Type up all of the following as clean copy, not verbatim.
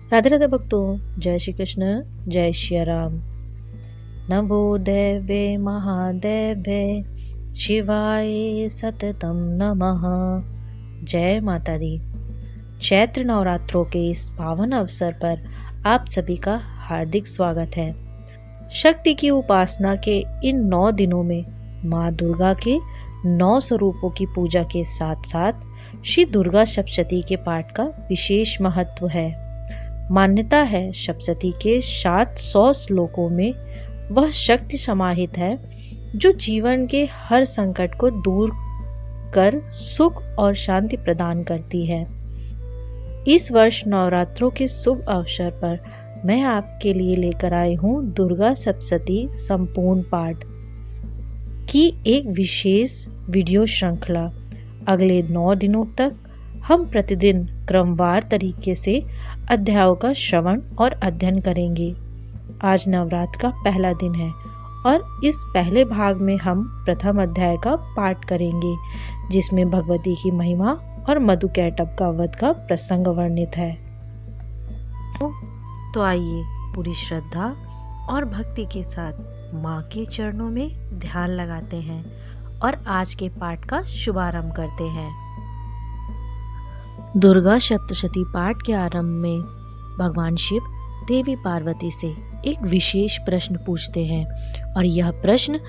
राधे राधे भक्तों, जय श्री कृष्ण, जय श्री राम। नमो देवे महादेवे शिवाय सततम नमः। जय माता दी। चैत्र नवरात्रों के इस पावन अवसर पर आप सभी का हार्दिक स्वागत है। शक्ति की उपासना के इन 9 दिनों में माँ दुर्गा के 9 स्वरूपों की पूजा के साथ साथ श्री दुर्गा सप्तशती के पाठ का विशेष महत्व है। मान्यता है सप्तशती के 700 श्लोकों में वह शक्ति समाहित है जो जीवन के हर संकट को दूर कर सुख और शांति प्रदान करती है। इस वर्ष नवरात्रों के शुभ अवसर पर मैं आपके लिए लेकर आई हूँ दुर्गा सप्तशती संपूर्ण पाठ की एक विशेष वीडियो श्रृंखला। अगले 9 दिनों तक हम प्रतिदिन क्रमवार तरीके से अध्यायों का श्रवण और अध्ययन करेंगे। आज नवरात्र का पहला दिन है और इस पहले भाग में हम प्रथम अध्याय का पाठ करेंगे जिसमें भगवती की महिमा और मधुकैटभ का वध का प्रसंग वर्णित है। तो आइए पूरी श्रद्धा और भक्ति के साथ माँ के चरणों में ध्यान लगाते हैं और आज के पाठ का शुभारंभ करते हैं। दुर्गा सप्तशती पाठ के आरंभ में भगवान शिव देवी पार्वती से एक विशेष प्रश्न पूछते हैं और यह प्रश्न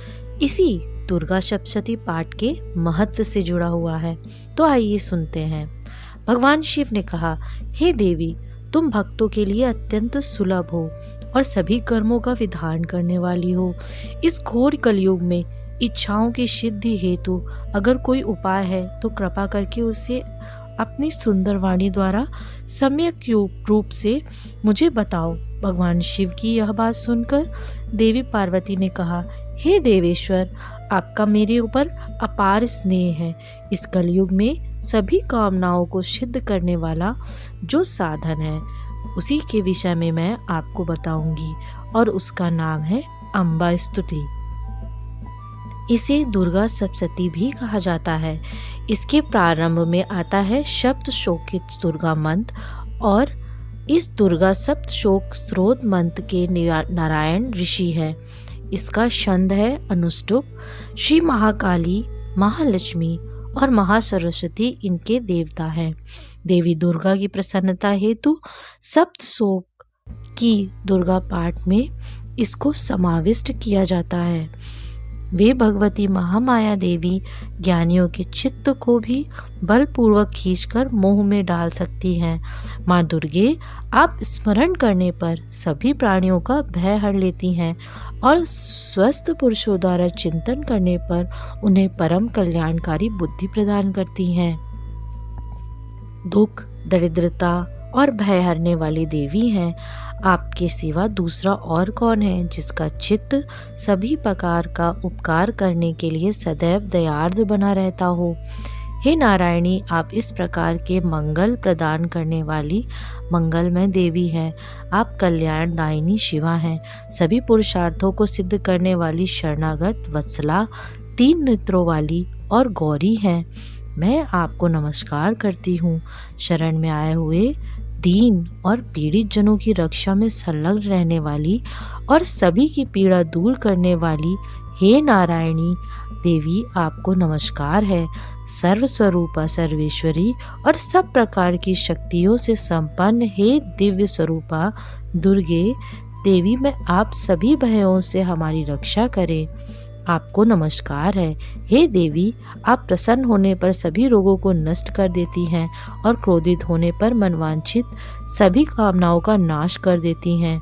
इसी दुर्गा सप्तशती पाठ के महत्व से जुड़ा हुआ है। तो आइए सुनते हैं। भगवान शिव ने कहा, हे देवी, तुम भक्तों के लिए अत्यंत सुलभ हो और सभी कर्मों का विधान करने वाली हो। इस घोर कलयुग में इच्छाओं की सिद्धि हेतु अगर कोई उपाय है तो कृपा करके उसे अपनी सुंदर वाणी द्वारा सम्यक रूप से मुझे बताओ। भगवान शिव की यह बात सुनकर देवी पार्वती ने कहा, हे देवेश्वर, आपका मेरे ऊपर अपार स्नेह है। इस कलयुग में सभी कामनाओं को सिद्ध करने वाला जो साधन है उसी के विषय में मैं आपको बताऊंगी और उसका नाम है अम्बा स्तुति। इसे दुर्गा सप्तशती भी कहा जाता है। इसके प्रारंभ में आता है सप्तशोकित दुर्गा मंत्र और इस दुर्गा सप्तशोक स्त्रोत मंत्र के नारायण ऋषि है। इसका छंद है अनुष्टुप। श्री महाकाली, महालक्ष्मी और महासरस्वती इनके देवता हैं। देवी दुर्गा की प्रसन्नता हेतु सप्तशोक की दुर्गा पाठ में इसको समाविष्ट किया जाता है। वे भगवती महामाया देवी ज्ञानियों के चित्त को भी बलपूर्वक खींचकर मोह में डाल सकती हैं। माँ दुर्गे आप स्मरण करने पर सभी प्राणियों का भय हर लेती हैं और स्वस्थ पुरुषों द्वारा चिंतन करने पर उन्हें परम कल्याणकारी बुद्धि प्रदान करती हैं। दुख, दरिद्रता और भय हरने वाली देवी हैं। आपके सिवा दूसरा और कौन है जिसका चित्त सभी प्रकार का उपकार करने के लिए सदैव दयार्द बना रहता हो। हे नारायणी, आप इस प्रकार के मंगल प्रदान करने वाली मंगलमय देवी हैं। आप कल्याणदायिनी शिवा हैं। सभी पुरुषार्थों को सिद्ध करने वाली शरणागत वत्सला, 3 नेत्रों वाली और गौरी हैं। मैं आपको नमस्कार करती हूँ। शरण में आए हुए दीन और पीड़ित जनों की रक्षा में संलग्न रहने वाली और सभी की पीड़ा दूर करने वाली हे नारायणी देवी, आपको नमस्कार है। सर्वस्वरूपा सर्वेश्वरी और सब प्रकार की शक्तियों से संपन्न हे दिव्य स्वरूपा दुर्गे देवी, मैं आप सभी भयों से हमारी रक्षा करें। आपको नमस्कार है। हे देवी, आप प्रसन्न होने पर सभी रोगों को नष्ट कर देती हैं और क्रोधित होने पर मनवांछित सभी कामनाओं का नाश कर देती हैं।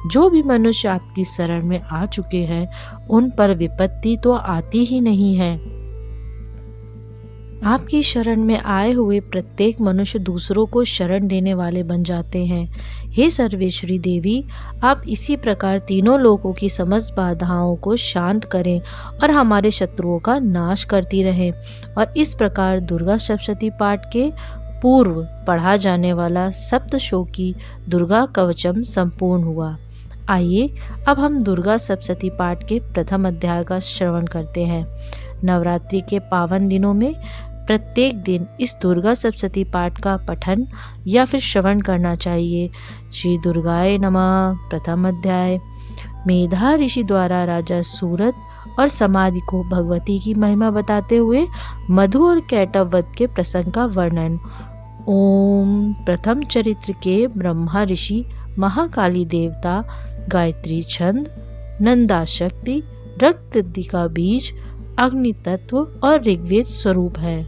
जो भी मनुष्य आपकी शरण में आ चुके हैं उन पर विपत्ति तो आती ही नहीं है। आपकी शरण में आए हुए प्रत्येक मनुष्य दूसरों को शरण देने वाले बन जाते हैं। हे सर्वेश्वरी देवी, आप इसी प्रकार तीनों लोकों की समस्त बाधाओं को शांत करें और हमारे शत्रुओं का नाश करती रहें। और इस प्रकार दुर्गा सप्तशती पाठ के पूर्व पढ़ा जाने वाला सप्तशोकी दुर्गा कवचम संपूर्ण हुआ। आइए अब हम दुर्गा सप्तशती पाठ के प्रथम अध्याय का श्रवण करते हैं। नवरात्रि के पावन दिनों में प्रत्येक दिन इस दुर्गा सप्तशती पाठ का पठन या फिर श्रवण करना चाहिए। श्री दुर्गाय नमः। प्रथम अध्याय। मेधा ऋषि द्वारा राजा सूरत और समाधि को भगवती की महिमा बताते हुए मधु और कैटव वध के प्रसंग का वर्णन। ओम। प्रथम चरित्र के ब्रह्मा ऋषि, महाकाली देवता, गायत्री छंद, नंदा शक्ति, रक्त का बीज, अग्नि तत्व और ऋग्वेद स्वरूप है।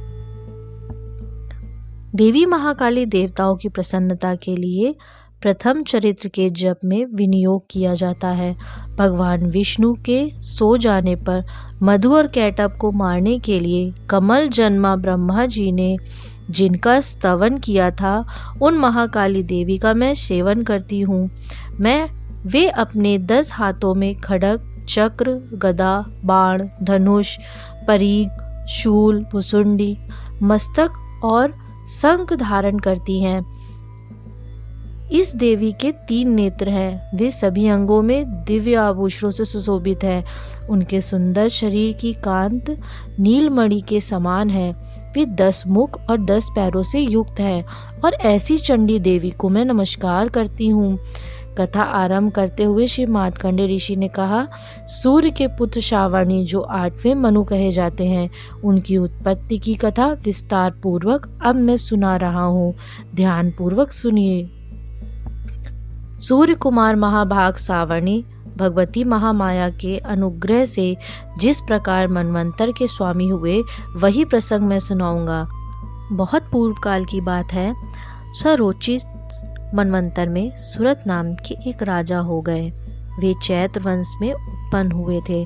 देवी महाकाली देवताओं की प्रसन्नता के लिए प्रथम चरित्र के जप में विनियोग किया जाता है। भगवान विष्णु के सो जाने पर मधु और कैटव को मारने के लिए कमल जन्मा ब्रह्मा जी ने जिनका स्तवन किया था, उन महाकाली देवी का मैं सेवन करती हूँ। वे अपने 10 हाथों में खड्ग, चक्र, गदा, बाण, धनुष, परीग, शूल, भुसुंडी, मस्तक और शंख धारण करती हैं। इस देवी के 3 नेत्र हैं। वे सभी अंगों में दिव्य आभूषणों से सुशोभित हैं। उनके सुंदर शरीर की कांत नीलमणि के समान है। वे 10 मुख और 10 पैरों से युक्त हैं और ऐसी चंडी देवी को मैं नमस्कार करती हूँ। कथा आरंभ करते हुए श्री मार्कंडेय ऋषि ने कहा, सूर्य के पुत्र श्रावणी जो 8वें मनु कहे जाते हैं, उनकी उत्पत्ति की कथा विस्तार पूर्वक अब मैं सुना रहा हूँ। ध्यान पूर्वक सुनिए। सूर्य कुमार महाभाग श्रावणी भगवती महामाया के अनुग्रह से जिस प्रकार मनवंतर के स्वामी हुए, वही प्रसंग मैं सुनाऊंगा। बहुत पूर्व काल की बात है। स्वरोचित मनवंतर में सूरत नाम के एक राजा हो गए। वे चैत्र वंश में उत्पन्न हुए थे।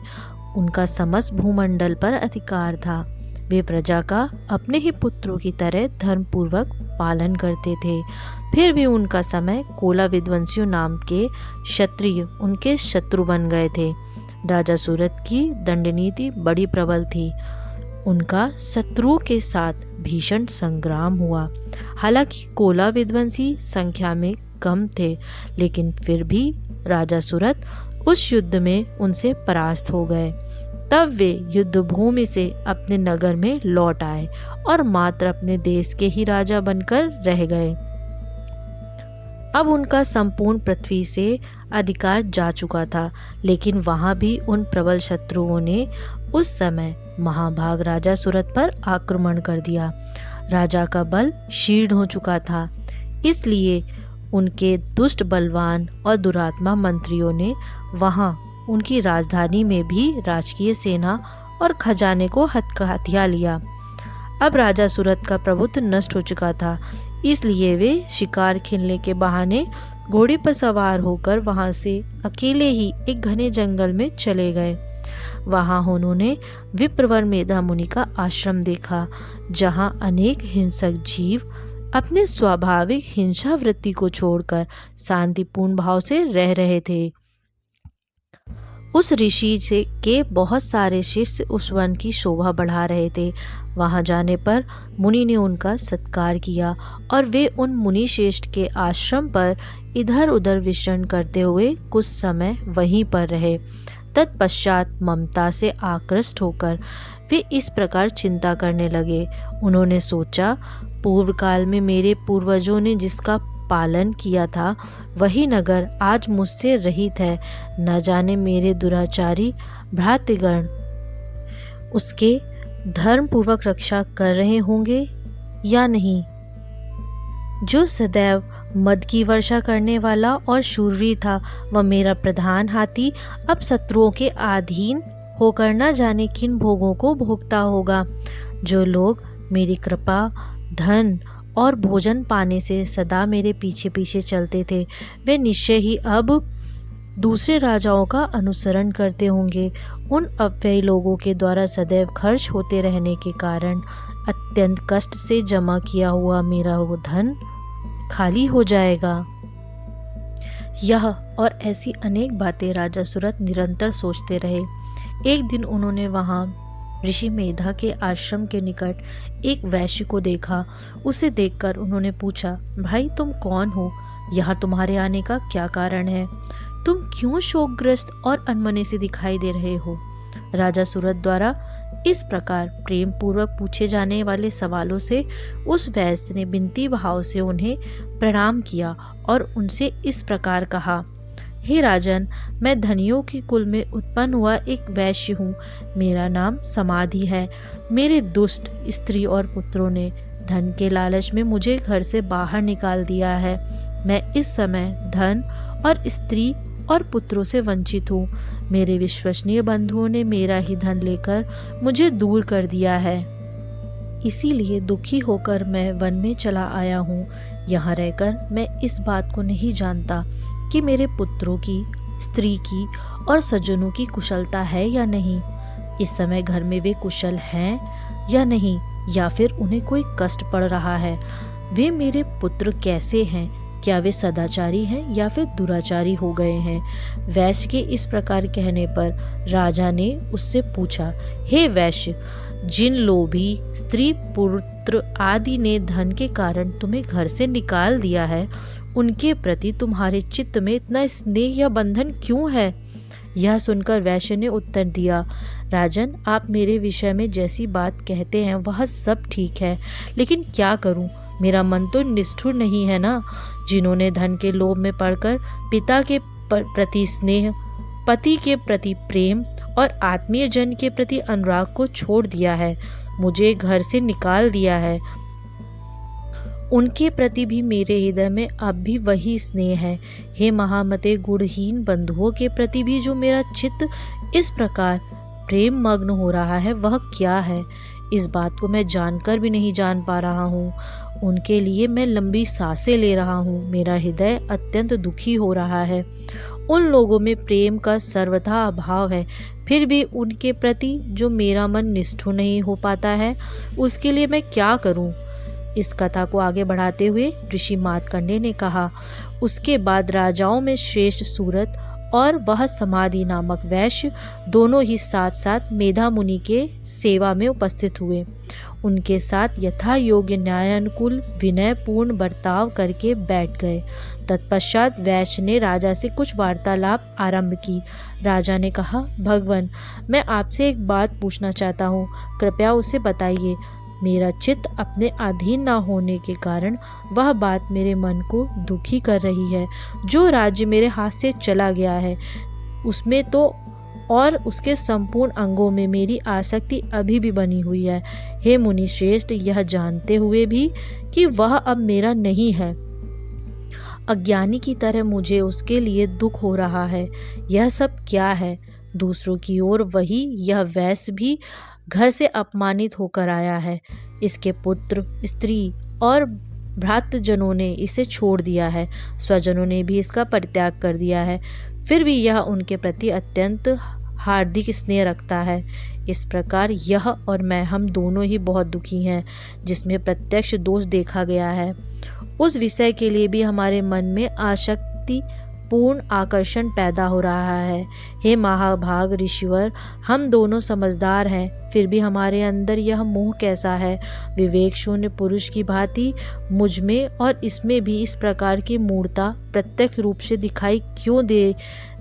उनका समस्त भूमंडल पर अधिकार था। वे प्रजा का अपने ही पुत्रों की तरह धर्मपूर्वक पालन करते थे। फिर भी उनका समय कोला विद्वंसियों नाम के क्षत्रिय उनके शत्रु बन गए थे। राजा सूरत की दंडनीति बड़ी प्रबल थी। उनका शत्रुओं के साथ भीषण संग्राम हुआ। हालांकि कोला विद्वंसी संख्या में कम थे, लेकिन फिर भी राजा सूरत उस युद्ध में उनसे परास्त हो गए। तब वे युद्ध भूमि से अपने नगर में लौट आए और मात्र अपने देश के ही राजा बनकर रह गए। अब उनका संपूर्ण पृथ्वी से अधिकार जा चुका था, लेकिन वहां भी उन प्रबल शत्रुओं ने उस समय महाभाग राजा सूरत पर आक्रमण कर दिया। राजा का बल क्षीण हो चुका था, इसलिए उनके दुष्ट बलवान और दुरात्मा मंत्रियों ने वहां उनकी राजधानी में भी राजकीय सेना और खजाने को हथिया लिया। अब राजा सूरत का प्रभुत्व नष्ट हो चुका था, इसलिए वे शिकार खेलने के बहाने घोड़े पर सवार होकर वहां से अकेले ही एक घने जंगल में चले गए। वहां उन्होंने विप्रवर मेधा मुनि का आश्रम देखा, जहां अनेक हिंसक जीव अपने स्वाभाविक हिंसा वृत्ति को छोड़कर शांतिपूर्ण भाव से रह रहे थे। उस ऋषि के बहुत सारे शिष्य उस वन की शोभा बढ़ा रहे थे। वहां जाने पर मुनि ने उनका सत्कार किया और वे उन मुनि श्रेष्ठ के आश्रम पर इधर उधर विचरण करते हुए कुछ समय वहीं पर रहे। तत्पश्चात ममता से आकृष्ट होकर वे इस प्रकार चिंता करने लगे। उन्होंने सोचा, पूर्व काल में मेरे पूर्वजों ने जिसका पालन किया था, वही नगर आज मुझसे रहित है। न जाने मेरे दुराचारी भ्रातृगण उसके धर्म पूर्वक रक्षा कर रहे होंगे या नहीं। जो सदैव मद की वर्षा करने वाला और शूरवीर था, वह मेरा प्रधान हाथी अब शत्रुओं के अधीन होकर न जाने किन भोगों को भोगता होगा। जो लोग मेरी कृपा, धन और भोजन पाने से सदा मेरे पीछे पीछे चलते थे, वे निश्चय ही अब दूसरे राजाओं का अनुसरण करते होंगे। उन अव्ययी लोगों के द्वारा सदैव खर्च होते रहने के कारण अत्यंत कष्ट से जमा किया हुआ मेरा वो धन खाली हो जाएगा। यह और ऐसी अनेक बातें राजा सूरत निरंतर सोचते रहे। एक दिन उन्होंने वहां ऋषि मेधा के आश्रम के निकट एक वैश्य को देखा। उसे देखकर उन्होंने पूछा, भाई तुम कौन हो? यहाँ तुम्हारे आने का क्या कारण है? तुम क्यों शोकग्रस्त और अनमने से दिखाई दे रहे हो? राजा सूरत द्वारा इस प्रकार प्रेम पूर्वक पूछे जाने वाले सवालों से उस वैश्य ने विनती भाव से उन्हें प्रणाम किया और उनसे इस प्रकार कहा, हे राजन, मैं धनियों के कुल में उत्पन्न हुआ एक वैश्य हूँ। मेरा नाम समाधि है। मेरे दुष्ट स्त्री और पुत्रों ने धन के लालच में मुझे घर से बाहर निकाल दिया है। मैं इस समय धन और स्त्री और पुत्रों से वंचित हूँ। मेरे विश्वसनीय बंधुओं ने मेरा ही धन लेकर मुझे दूर कर दिया है। इसीलिए दुखी होकर मैं वन में चला आया हूँ। यहाँ रहकर मैं इस बात को नहीं जानता कि मेरे पुत्रों की, स्त्री की और सज्जनों की कुशलता है या नहीं। इस समय घर में वे कुशल हैं या नहीं, या फिर उन्हें कोई कष्ट पड़ रहा है। वे मेरे पुत्र कैसे हैं? क्या वे सदाचारी हैं या फिर दुराचारी हो गए हैं? वैश्य के इस प्रकार कहने पर राजा ने उससे पूछा, हे वैश्य, जिन लोभी स्त्री, पुत्र आदि ने धन के कारण तुम्हें घर से निकाल दिया है, उनके प्रति तुम्हारे चित्त में इतना स्नेह या बंधन क्यों है? यह सुनकर वैश्य ने उत्तर दिया, राजन, आप मेरे विषय में जैसी बात कहते हैं वह सब ठीक है, लेकिन क्या करूं? मेरा मन तो निष्ठुर नहीं है ना। जिन्होंने धन के लोभ में पड़कर पिता के प्रति स्नेह, पति के प्रति प्रेम और आत्मीय जन के प्रति अनुराग को छोड़ दिया है, मुझे घर से निकाल दिया है, उनके प्रति भी मेरे हृदय में अब भी वही स्नेह है। हे महामते, गुणहीन बंधुओं के प्रति भी जो मेरा चित्त इस प्रकार प्रेम मग्न हो रहा है, वह क्या है? इस बात को मैं जानकर भी नहीं जान पा रहा हूँ। उनके लिए मैं लंबी सांसें ले रहा हूँ। मेरा हृदय अत्यंत दुखी हो रहा है। उन लोगों में प्रेम का सर्वथा अभाव है, फिर भी उनके प्रति जो मेरा मन निष्ठुर नहीं हो पाता है, उसके लिए मैं क्या करूँ? इस कथा को आगे बढ़ाते हुए ऋषि मार्कंडेय ने कहा, उसके बाद राजाओं में श्रेष्ठ सूरत और वह समाधि नामक वैश्य दोनों ही साथ साथ मेधा मुनि के सेवा में उपस्थित हुए। उनके साथ यथा योग्य न्यायानुकूल विनय पूर्ण बर्ताव करके बैठ गए। तत्पश्चात वैश्य ने राजा से कुछ वार्तालाप आरंभ की। राजा ने कहा, भगवान, मैं आपसे एक बात पूछना चाहता हूँ, कृपया उसे बताइए। मेरा चित्त अपने अधीन न होने के कारण वह बात मेरे मन को दुखी कर रही है। जो राज्य मेरे हाथ से चला गया है उसमें तो और उसके संपूर्ण अंगों में मेरी आसक्ति अभी भी बनी हुई है। हे मुनि श्रेष्ठ, यह जानते हुए भी कि वह अब मेरा नहीं है, अज्ञानी की तरह मुझे उसके लिए दुख हो रहा है। यह सब क्या है? दूसरों की ओर वही यह वैश्य भी घर से अपमानित होकर आया है। इसके पुत्र, स्त्री और भ्रातृजनों ने इसे छोड़ दिया है। स्वजनों ने भी इसका परित्याग कर दिया है। फिर भी यह उनके प्रति अत्यंत हार्दिक स्नेह रखता है। इस प्रकार यह और मैं, हम दोनों ही बहुत दुखी हैं, जिसमें प्रत्यक्ष दोष देखा गया है। उस विषय के लिए भी हमारे मन में आसक्ति पूर्ण आकर्षण पैदा हो रहा है। हे महाभाग ऋषिवर, हम दोनों समझदार हैं, फिर भी हमारे अंदर यह मोह कैसा है? विवेक शून्य पुरुष की भांति मुझ में और इसमें भी इस प्रकार की मूर्ता प्रत्यक्ष रूप से दिखाई क्यों दे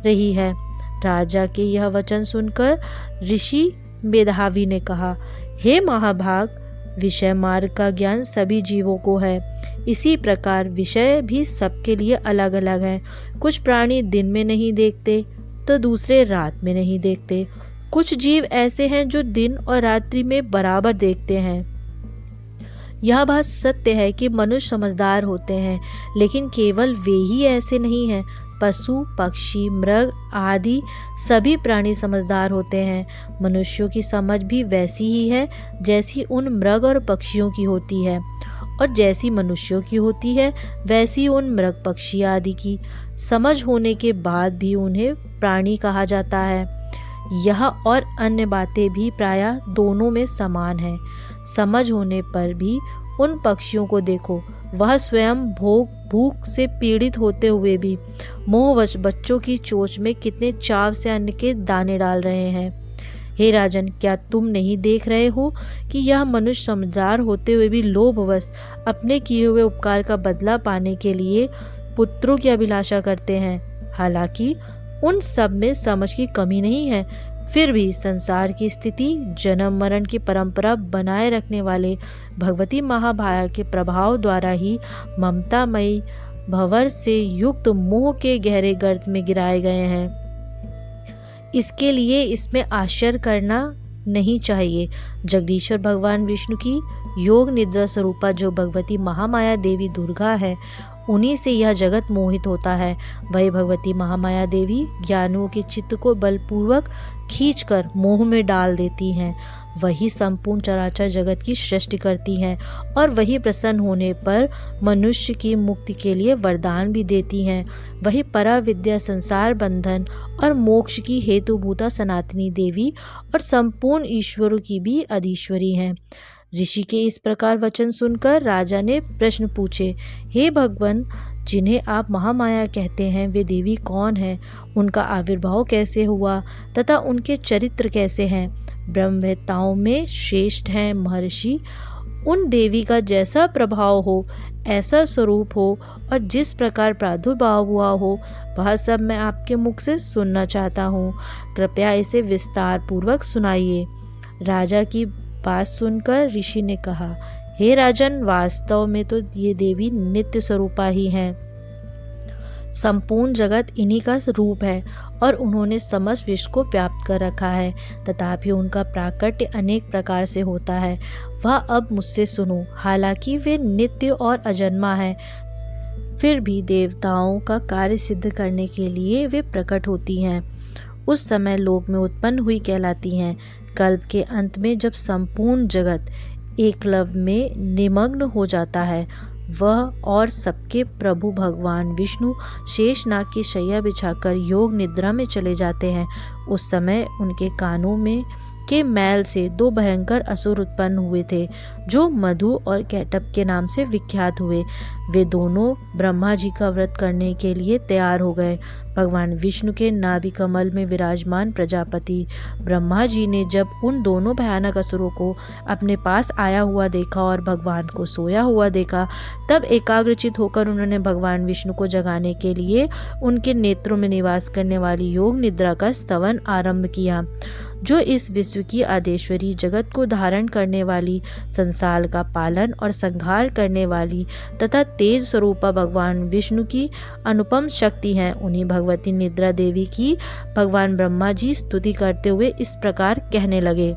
रही है? राजा के यह वचन सुनकर ऋषि मेधावी ने कहा, हे महाभाग, विषय मार्ग का ज्ञान सभी जीवों को है। इसी प्रकार विषय भी सबके लिए अलग अलग है। कुछ प्राणी दिन में नहीं देखते तो दूसरे रात में नहीं देखते। कुछ जीव ऐसे हैं जो दिन और रात्रि में बराबर देखते हैं। यह बात सत्य है कि मनुष्य समझदार होते हैं, लेकिन केवल वे ही ऐसे नहीं हैं। पशु, पक्षी, मृग आदि सभी प्राणी समझदार होते हैं। मनुष्यों की समझ भी वैसी ही है जैसी उन मृग और पक्षियों की होती है, और जैसी मनुष्यों की होती है वैसी उन मृग, पक्षी आदि की समझ होने के बाद भी उन्हें प्राणी कहा जाता है। यह और अन्य बातें भी प्रायः दोनों में समान है। समझ होने पर भी उन पक्षियों को देखो, वह स्वयं भूख से पीड़ित होते हुए भी मोहवश बच्चों की चोंच में कितने चाव से अन्न के दाने डाल रहे हैं। हे राजन, क्या तुम नहीं देख रहे हो कि यह मनुष्य समझदार होते हुए भी लोभवश अपने किए हुए उपकार का बदला पाने के लिए पुत्रों की अभिलाषा करते हैं? हालांकि उन सब में समझ की कमी नहीं है, फिर भी संसार की स्थिति, जन्म मरण की परंपरा बनाए रखने वाले भगवती महामाया के प्रभाव द्वारा ही ममतामयी भंवर से युक्त मोह के गहरे गर्त में गिराए गए हैं। इसके लिए इसमें आश्चर्य करना नहीं चाहिए। जगदीश्वर भगवान विष्णु की योग निद्रा स्वरूपा जो भगवती महामाया देवी दुर्गा है, उन्हीं से यह जगत मोहित होता है। वही भगवती महामाया देवी ज्ञानियों के चित्त को बलपूर्वक खींचकर मोह में डाल देती हैं। वही संपूर्ण चराचर जगत की सृष्टि करती हैं और वही प्रसन्न होने पर मनुष्य की मुक्ति के लिए वरदान भी देती हैं। वही पराविद्या, संसार बंधन और मोक्ष की हेतुभूता सनातनी देवी और संपूर्ण ईश्वरों की भी अधीश्वरी हैं। ऋषि के इस प्रकार वचन सुनकर राजा ने प्रश्न पूछे, हे भगवान, जिन्हें आप महामाया कहते हैं वे देवी कौन हैं? उनका आविर्भाव कैसे हुआ तथा उनके चरित्र कैसे हैं? ब्रह्मवेत्ताओं में श्रेष्ठ हैं महर्षि। उन देवी का जैसा प्रभाव हो, ऐसा स्वरूप हो और जिस प्रकार प्रादुर्भाव हुआ हो, वह सब मैं आपके मुख से सुनना चाहता हूँ। कृपया इसे विस्तार पूर्वक सुनाइए। राजा की बात सुनकर ऋषि ने कहा, हे राजन, वास्तव में तो ये देवी नित्य स्वरूपा ही हैं। संपूर्ण जगत इन्हीं का रूप है और उन्होंने समस्त विश्व को व्याप्त कर रखा है। तथापि उनका प्राकट्य अनेक प्रकार से होता है। वह अब मुझसे सुनो। हालांकि वे नित्य और अजन्मा है, फिर भी देवताओं का कार्य सिद्ध करने के लिए वे प्रकट होती हैं। उस समय लोक में उत्पन्न हुई कहलाती हैं। कल्प के अंत में जब संपूर्ण जगत एकलव्य में निमग्न हो जाता है, वह और सबके प्रभु भगवान विष्णु शेषनाग की शैया बिछाकर योग निद्रा में चले जाते हैं। उस समय उनके कानों में के मैल से दो भयंकर असुर उत्पन्न हुए थे, जो मधु और कैटभ के नाम से विख्यात हुए। वे दोनों ब्रह्मा जी का व्रत करने के लिए तैयार हो गए। भगवान विष्णु के नाभि कमल में विराजमान प्रजापति ब्रह्मा जी ने जब उन दोनों भयानक असुरों को अपने पास आया हुआ देखा और भगवान को सोया हुआ देखा, तब एकाग्रचित होकर उन्होंने भगवान विष्णु को जगाने के लिए उनके नेत्रों में निवास करने वाली योग निद्रा का स्तवन आरंभ किया, जो इस विश्व की आदेश्वरी, जगत को धारण करने वाली, संसार का पालन और संहार करने वाली तथा तेज स्वरूपा भगवान विष्णु की अनुपम शक्ति है। उन्हीं भगवती निद्रा देवी की भगवान ब्रह्मा जी स्तुति करते हुए इस प्रकार कहने लगे।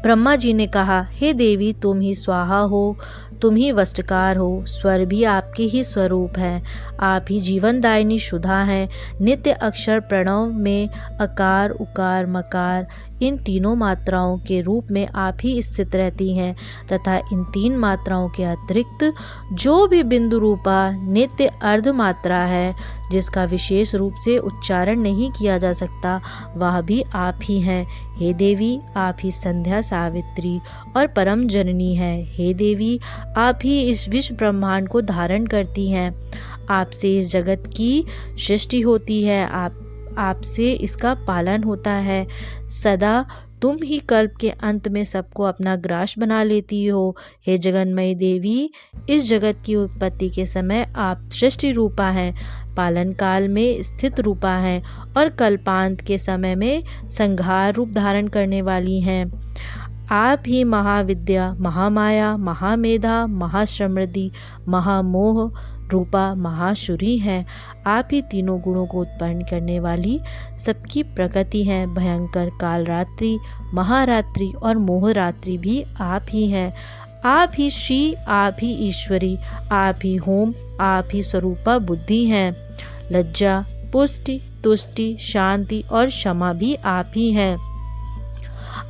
ब्रह्मा जी ने कहा, हे देवी, तुम ही स्वाहा हो, तुम ही वस्त्रकार हो, स्वर भी आपके ही स्वरूप है। आप ही जीवनदायिनी शुद्धा हैं। नित्य अक्षर प्रणव में अकार, उकार, मकार, इन तीनों मात्राओं के रूप में आप ही स्थित रहती हैं तथा इन तीन मात्राओं के अतिरिक्त जो भी बिंदु रूपा नित्य अर्ध मात्रा है, जिसका विशेष रूप से उच्चारण नहीं किया जा सकता, वह भी आप ही हैं। हे देवी, आप ही संध्या, सावित्री और परम जननी है। हे देवी, आप ही इस विश्व ब्रह्मांड को धारण करती हैं। आपसे इस जगत की सृष्टि होती है, आपसे इसका पालन होता है। सदा तुम ही कल्प के अंत में सबको अपना ग्रास बना लेती हो। हे जगन्मयी देवी, इस जगत की उत्पत्ति के समय आप सृष्टि रूपा हैं, पालन काल में स्थित रूपा हैं और कल्पांत के समय में संहार रूप धारण करने वाली हैं। आप ही महाविद्या, महामाया, महामेधा, महासमृद्धि, महामोह रूपा महाशुरी हैं। आप ही तीनों गुणों को उत्पन्न करने वाली सबकी प्रकृति हैं। भयंकर कालरात्रि, महारात्रि और मोहरात्रि भी आप ही हैं। आप ही श्री, आप ही ईश्वरी, आप ही होम, आप ही स्वरूपा बुद्धि हैं। लज्जा, पुष्टि, तुष्टि, शांति और क्षमा भी आप ही हैं।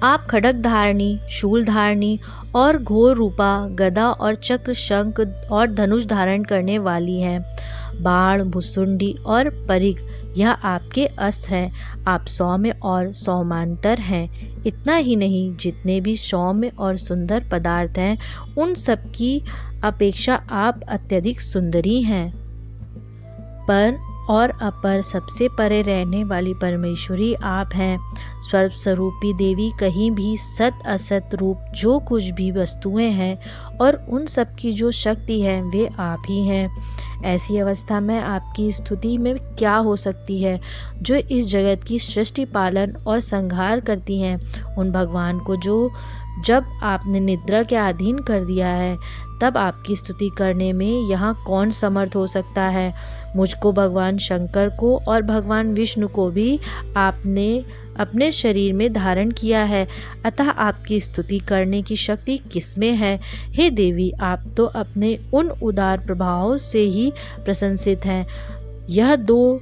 आप खड्ग धारणी, शूल धारणी और घोर रूपा गदा और चक्र, शंख और धनुष धारण करने वाली हैं। बाण, भुसुंडी और परिघ यह आपके अस्त्र हैं। आप सौम्य और सौमांतर हैं। इतना ही नहीं, जितने भी सौम्य और सुंदर पदार्थ हैं, उन सब की अपेक्षा आप अत्यधिक सुंदरी हैं। पर और अपर सबसे परे रहने वाली परमेश्वरी आप हैं। स्वरूपी देवी कहीं भी सत असत रूप जो कुछ भी वस्तुएं हैं और उन सब की जो शक्ति है वे आप ही हैं। ऐसी अवस्था में आपकी स्तुति में क्या हो सकती है जो इस जगत की सृष्टि पालन और संहार करती हैं। उन भगवान को जो जब आपने निद्रा के अधीन कर दिया है, तब आपकी स्तुति करने में यहाँ कौन समर्थ हो सकता है। मुझको, भगवान शंकर को और भगवान विष्णु को भी आपने अपने शरीर में धारण किया है, अतः आपकी स्तुति करने की शक्ति किसमें है। हे देवी, आप तो अपने उन उदार प्रभावों से ही प्रशंसित हैं। यह दो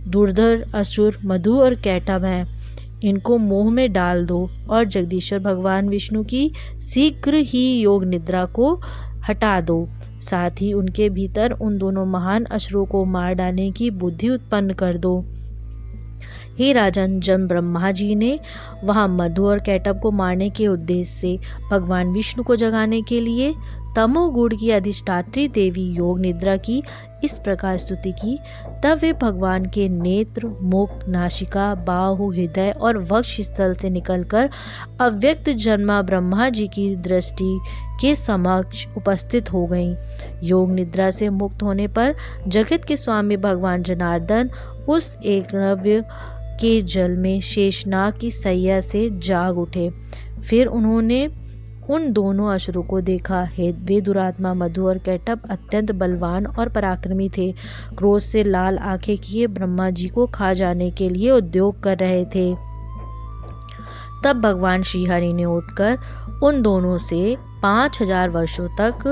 दुर्धर असुर मधु और कैटभ हैं, इनको मोह में डाल दो और जगदीश्वर भगवान विष्णु की शीघ्र ही योग निद्रा को हटा दो। साथ ही उनके भीतर उन दोनों महान असुरों को मार डालने की बुद्धि उत्पन्न कर दो। हे राजन, जब ब्रह्मा जी ने वहाँ मधु और कैटभ को मारने के उद्देश्य से भगवान विष्णु को जगाने के लिए तमोगुण की अधिष्ठात्री देवी योग निद्रा की इस प्रकार स्तुति की, तब वे भगवान के नेत्र, मुख, नासिका, बाहु, हृदय और वक्ष स्थल से निकलकर अव्यक्त जन्मा ब्रह्मा जी की दृष्टि के समक्ष उपस्थित हो गईं। योग निद्रा से मुक्त होने पर जगत के स्वामी भगवान जनार्दन उस एकलव्य के जल में शेषनाग की सैया से जाग उठे। फिर उन्होंने उन दोनों असुरों को देखा। वे दुरात्मा मधु और कैटभ अत्यंत बलवान और पराक्रमी थे। क्रोध से लाल आंखें किए ब्रह्मा जी को खा जाने के लिए उद्योग कर रहे थे। तब भगवान श्रीहरि ने उठकर उन दोनों से 5000 वर्षों तक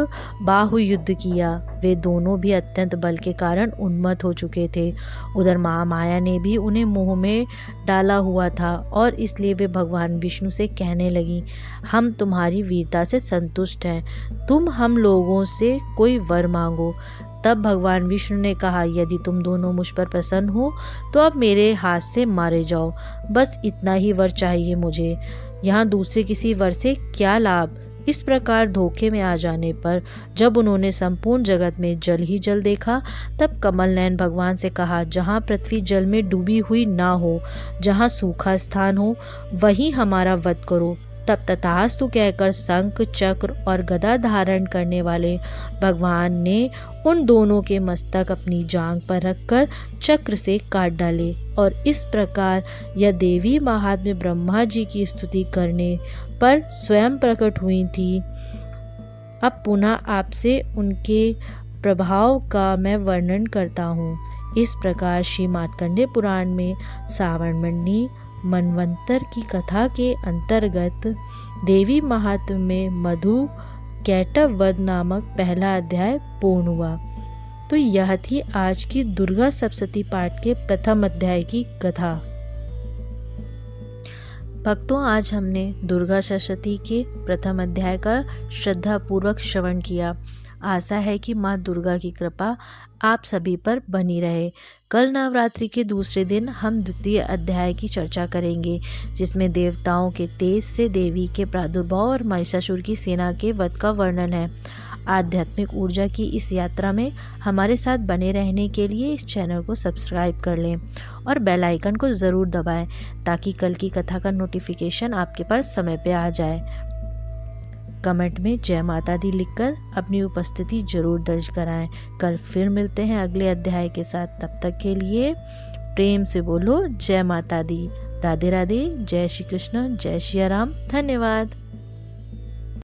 बाहु युद्ध किया। वे दोनों भी अत्यंत बल के कारण उन्मत्त हो चुके थे। उधर महामाया ने भी उन्हें मोह में डाला हुआ था और इसलिए वे भगवान विष्णु से कहने लगी, हम तुम्हारी वीरता से संतुष्ट हैं, तुम हम लोगों से कोई वर मांगो। तब भगवान विष्णु ने कहा, यदि तुम दोनों मुझ पर प्रसन्न हो तो अब मेरे हाथ से मारे जाओ, बस इतना ही वर चाहिए मुझे, यहाँ दूसरे किसी वर से क्या लाभ। इस प्रकार धोखे में आ जाने पर जब उन्होंने संपूर्ण जगत में जल ही जल देखा, तब कमल नयन भगवान से कहा, जहाँ पृथ्वी जल में डूबी हुई ना हो, जहाँ सूखा स्थान हो, वहीं हमारा वध करो। तब तथास्तु कहकर शंख, चक्र और गदा धारण करने वाले भगवान ने उन दोनों के मस्तक अपनी जांघ पर रखकर चक्र से काट डाले और इस प्रकार यह देवी महात्म्य ब्रह्मा जी की स्तुति करने पर स्वयं प्रकट हुई थी। अब पुनः आपसे उनके प्रभाव का मैं वर्णन करता हूँ। इस प्रकार श्री मार्कंडेय पुराण में सावणमणि मनवंतर की कथा के अंतर्गत देवी महात्म्य में मधु कैटभ वध नामक पहला अध्याय पूर्ण हुआ। तो यह थी आज की दुर्गा सप्तशती पाठ के प्रथम अध्याय की कथा। भक्तों, आज हमने दुर्गा सप्तशती के प्रथम अध्याय का श्रद्धा पूर्वक श्रवण किया। आशा है कि माँ दुर्गा की कृपा आप सभी पर बनी रहे। कल नवरात्रि के दूसरे दिन हम द्वितीय अध्याय की चर्चा करेंगे, जिसमें देवताओं के तेज से देवी के प्रादुर्भाव और महिषासुर की सेना के वध का वर्णन है। आध्यात्मिक ऊर्जा की इस यात्रा में हमारे साथ बने रहने के लिए इस चैनल को सब्सक्राइब कर लें और बेल आइकन को ज़रूर दबाएं, ताकि कल की कथा का नोटिफिकेशन आपके पास समय पे आ जाए। कमेंट में जय माता दी लिखकर अपनी उपस्थिति जरूर दर्ज कराएं। कल फिर मिलते हैं अगले अध्याय के साथ। तब तक के लिए प्रेम से बोलो जय माता दी। राधे राधे। जय श्री कृष्ण, जय श्री राम। धन्यवाद।